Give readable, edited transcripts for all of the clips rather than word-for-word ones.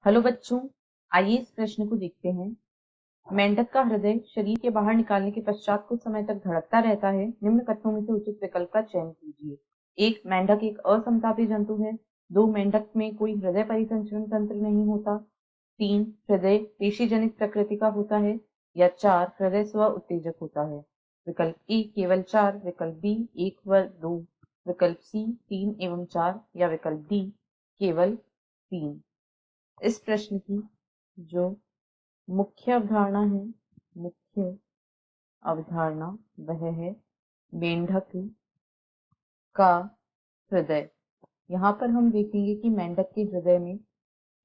Hello बच्चों, आइए इस प्रश्न को देखते हैं। मेंढक का हृदय शरीर के बाहर निकालने के पश्चात कुछ समय तक धड़कता रहता है। निम्न कथनों में से उचित विकल्प का चयन कीजिए। एक, मेंढक एक असमतापी जंतु है। दो, मेंढक में कोई हृदय परिसंचरण तंत्र नहीं होता। तीन, हृदय पेशी जनित प्रकृति का होता है। या चार, हृदय स्व उत्तेजक होता है। विकल्प ए केवल चार, विकल्प बी एक व दो, विकल्प सी तीन एवं चार, या विकल्प डी केवल तीन। इस प्रश्न की जो मुख्य अवधारणा है, मुख्य अवधारणा वह है मेंढक का हृदय। यहाँ पर हम देखेंगे कि मेंढक के हृदय में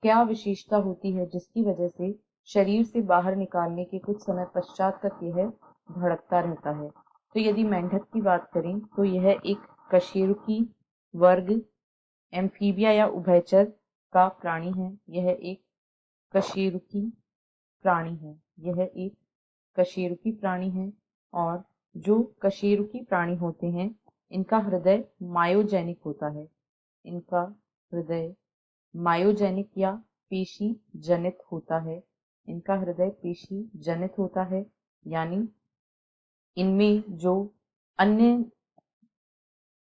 क्या विशेषता होती है जिसकी वजह से शरीर से बाहर निकालने के कुछ समय पश्चात तक यह धड़कता रहता है। तो यदि मेंढक की बात करें तो यह एक कशेरुकी वर्ग एम्फीबिया या उभयचर का प्राणी है। यह एक कशेरुकी प्राणी है। यह एक कशेरुकी प्राणी है और जो कशेरुकी प्राणी होते हैं इनका हृदय मायोजेनिक होता है। इनका हृदय मायोजेनिक या पेशी जनित होता है। इनका हृदय पेशी जनित होता है, यानी इनमें जो अन्य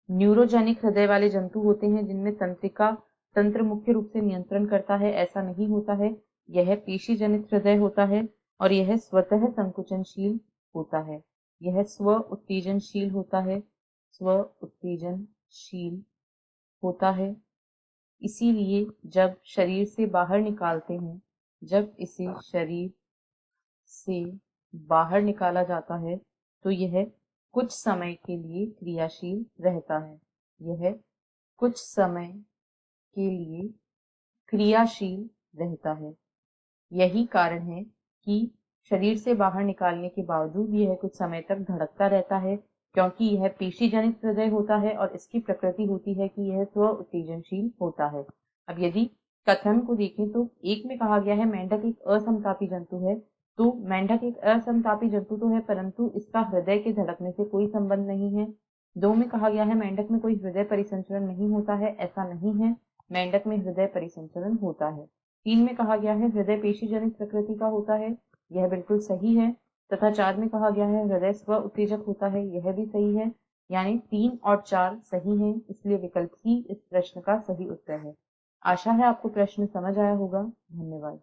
न्यूरोजेनिक हृदय वाले जंतु होते हैं जिनमें तंत्रिका तंत्र मुख्य रूप से नियंत्रण करता है, ऐसा नहीं होता है। यह पेशी जनित हृदय होता है और यह स्वतः संकुचनशील होता है। यह स्व उत्तेजनशील होता है। स्व उत्तेजनशील होता है। इसीलिए जब शरीर से बाहर निकालते हैं, जब इसे शरीर से बाहर निकाला जाता है तो यह कुछ समय के लिए क्रियाशील रहता है। यह कुछ समय के लिए क्रियाशील रहता है। यही कारण है कि शरीर से बाहर निकालने के बावजूद यह कुछ समय तक धड़कता रहता है, क्योंकि यह पेशी जनित हृदय होता है और इसकी प्रकृति होती है कि यह स्व उत्तेजनशील होता है। अब यदि कथन को देखें तो एक में कहा गया है मेंढक एक असमतापी जंतु है, तो मेंढक एक असमतापी जंतु तो है परंतु इसका हृदय के धड़कने से कोई संबंध नहीं है। दो में कहा गया है मेंढक में कोई हृदय परिसंचरण नहीं होता है, ऐसा नहीं है। मेंढक में हृदय परिसंचरण होता है। तीन में कहा गया है हृदय पेशी जनित प्रकृति का होता है, यह बिल्कुल सही है। तथा चार में कहा गया है हृदय स्व उत्तेजक होता है, यह भी सही है। यानी 3 और 4 सही हैं, इसलिए विकल्प सी इस प्रश्न का सही उत्तर है। आशा है आपको प्रश्न समझ आया होगा। धन्यवाद।